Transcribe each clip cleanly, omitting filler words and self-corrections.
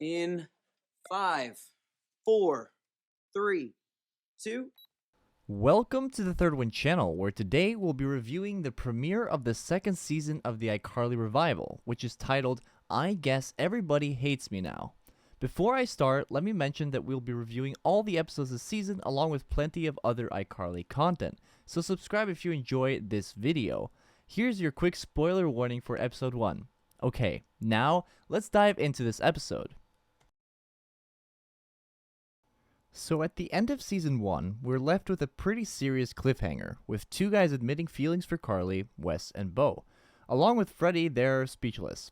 In 5, 4, 3, 2. Welcome to the Third One channel, where today we'll be reviewing the premiere of the second season of the iCarly revival, which is titled, I Guess Everybody Hates Me Now. Before I start, let me mention that we'll be reviewing all the episodes this season along with plenty of other iCarly content, so subscribe if you enjoy this video. Here's your quick spoiler warning for episode 1. Okay, now let's dive into this episode. So at the end of season 1, we're left with a pretty serious cliffhanger, with two guys admitting feelings for Carly, Wes, and Bo. Along with Freddy, they're speechless.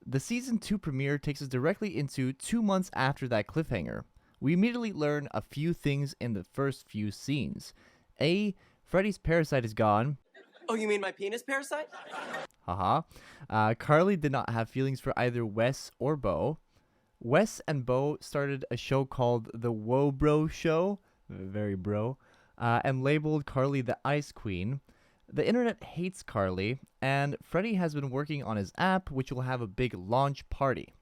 The season 2 premiere takes us directly into 2 months after that cliffhanger. We immediately learn a few things in the first few scenes. A. Freddy's parasite is gone. Oh, you mean my penis parasite? Haha. Carly did not have feelings for either Wes or Bo. Wes and Bo started a show called The Whoa Bro Show, very bro, and labeled Carly the Ice Queen. The internet hates Carly, and Freddy has been working on his app, which will have a big launch party.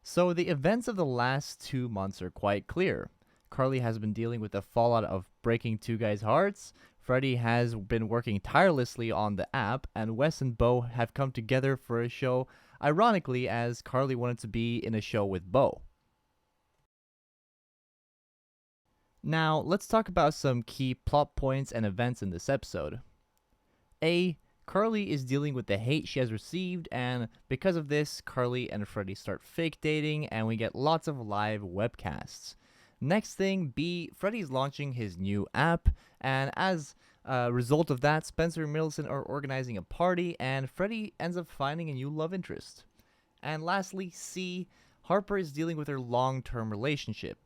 So the events of the last 2 months are quite clear. Carly has been dealing with the fallout of breaking two guys' hearts. Freddy has been working tirelessly on the app, and Wes and Bo have come together for a show, ironically, as Carly wanted to be in a show with Bo. Now, let's talk about some key plot points and events in this episode. A. Carly is dealing with the hate she has received, and because of this, Carly and Freddy start fake dating, and we get lots of live webcasts. Next thing, B. Freddy's launching his new app, and as a result of that, Spencer and Millicent are organizing a party, and Freddy ends up finding a new love interest. And lastly, C. Harper is dealing with her long-term relationship.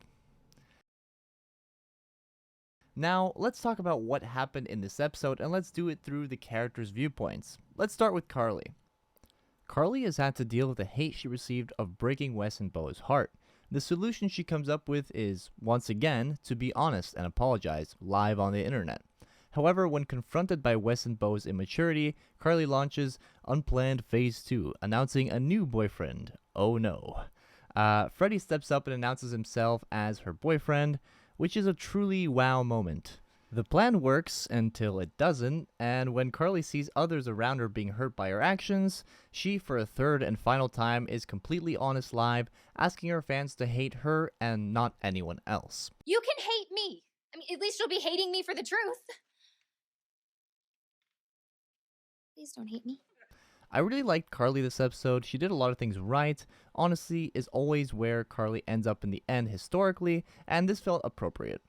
Now, let's talk about what happened in this episode, and let's do it through the characters' viewpoints. Let's start with Carly. Carly has had to deal with the hate she received of breaking Wes and Bo's heart. The solution she comes up with is, once again, to be honest and apologize live on the internet. However, when confronted by Wes and Bo's immaturity, Carly launches Unplanned Phase 2, announcing a new boyfriend. Oh no. Freddy steps up and announces himself as her boyfriend, which is a truly wow moment. The plan works until it doesn't, and when Carly sees others around her being hurt by her actions, she, for a third and final time, is completely honest live, asking her fans to hate her and not anyone else. You can hate me. I mean, at least you'll be hating me for the truth. Please don't hate me. I really liked Carly this episode. She did a lot of things right. Honesty is always where Carly ends up in the end historically, and this felt appropriate.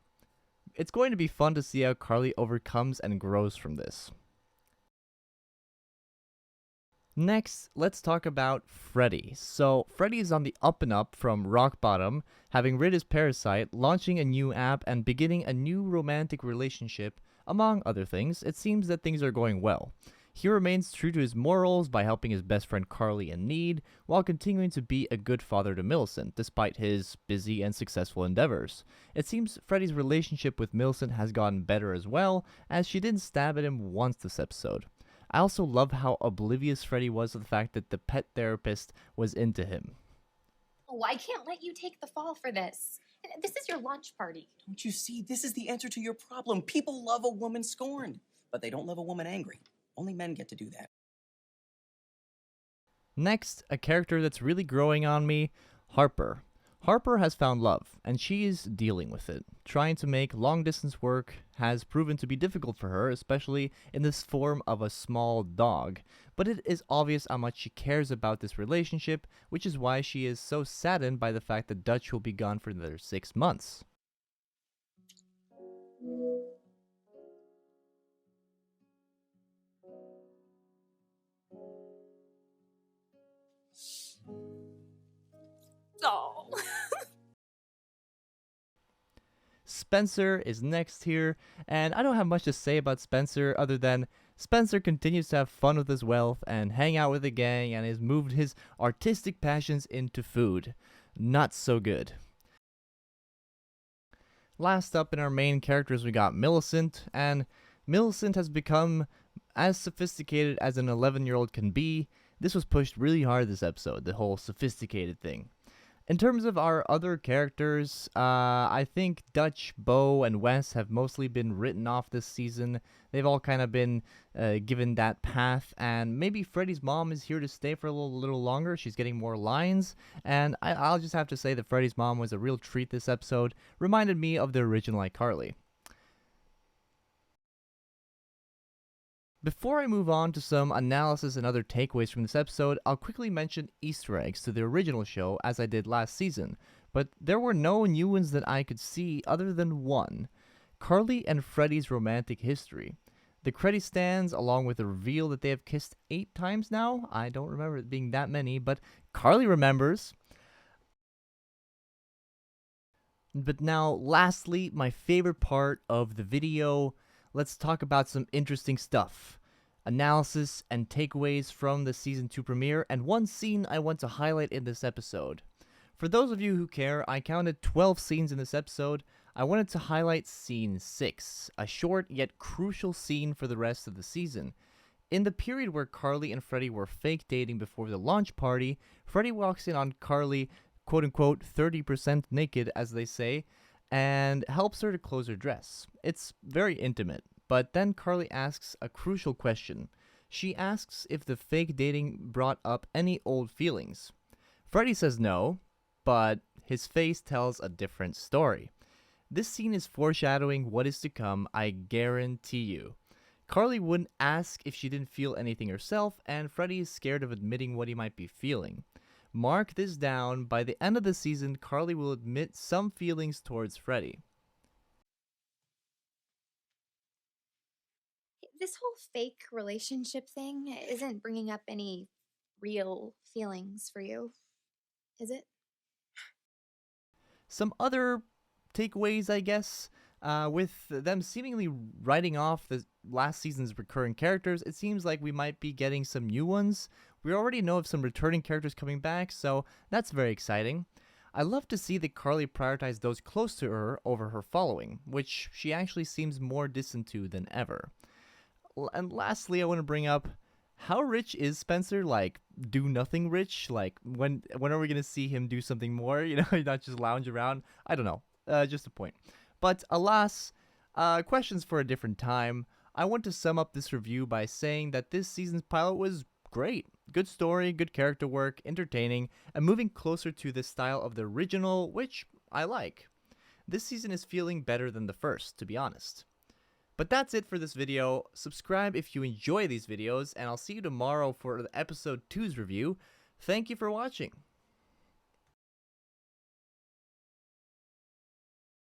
It's going to be fun to see how Carly overcomes and grows from this. Next, let's talk about Freddy. So, Freddy is on the up and up from rock bottom, having rid his parasite, launching a new app, and beginning a new romantic relationship. Among other things, it seems that things are going well. He remains true to his morals by helping his best friend Carly in need, while continuing to be a good father to Millicent, despite his busy and successful endeavors. It seems Freddy's relationship with Millicent has gotten better as well, as she didn't stab at him once this episode. I also love how oblivious Freddy was to the fact that the pet therapist was into him. Oh, I can't let you take the fall for this. This is your launch party. Don't you see? This is the answer to your problem. People love a woman scorned, but they don't love a woman angry. Only men get to do that. Next, a character that's really growing on me, Harper. Harper has found love, and she is dealing with it. Trying to make long-distance work has proven to be difficult for her, especially in this form of a small dog. But it is obvious how much she cares about this relationship, which is why she is so saddened by the fact that Dutch will be gone for another 6 months. Oh. Spencer is next here, and I don't have much to say about Spencer other than Spencer continues to have fun with his wealth and hang out with the gang and has moved his artistic passions into food. Not so good. Last up in our main characters we got Millicent, and Millicent has become as sophisticated as an 11-year-old can be. This was pushed really hard this episode, the whole sophisticated thing. In terms of our other characters, I think Dutch, Bo, and Wes have mostly been written off this season. They've all kind of been given that path, and maybe Freddy's mom is here to stay for a little longer. She's getting more lines, and I'll just have to say that Freddy's mom was a real treat this episode. Reminded me of the original iCarly. Before I move on to some analysis and other takeaways from this episode, I'll quickly mention Easter eggs to the original show as I did last season, but there were no new ones that I could see other than one: Carly and Freddy's romantic history. The credit stands, along with the reveal that they have kissed 8 times now. I don't remember it being that many, but Carly remembers. But now, lastly, my favorite part of the video. Let's talk about some interesting stuff. Analysis and takeaways from the Season 2 premiere, and one scene I want to highlight in this episode. For those of you who care, I counted 12 scenes in this episode. I wanted to highlight Scene 6, a short yet crucial scene for the rest of the season. In the period where Carly and Freddy were fake dating before the launch party, Freddy walks in on Carly, quote-unquote, 30% naked, as they say, and helps her to close her dress. It's very intimate, but then Carly asks a crucial question. She asks if the fake dating brought up any old feelings. Freddy says no, but his face tells a different story. This scene is foreshadowing what is to come, I guarantee you. Carly wouldn't ask if she didn't feel anything herself, and Freddy is scared of admitting what he might be feeling. Mark this down, by the end of the season, Carly will admit some feelings towards Freddy. This whole fake relationship thing isn't bringing up any real feelings for you, is it? Some other takeaways, I guess, with them seemingly writing off the last season's recurring characters, it seems like we might be getting some new ones. We already know of some returning characters coming back, so that's very exciting. I love to see that Carly prioritized those close to her over her following, which she actually seems more distant to than ever. And lastly, I want to bring up, how rich is Spencer? Like, do nothing rich? Like, when are we going to see him do something more? You know, not just lounge around? I don't know. Just a point. But alas, questions for a different time. I want to sum up this review by saying that this season's pilot was great. Good story, good character work, entertaining, and moving closer to the style of the original, which I like. This season is feeling better than the first, to be honest. But that's it for this video. Subscribe if you enjoy these videos, and I'll see you tomorrow for episode 2's review. Thank you for watching.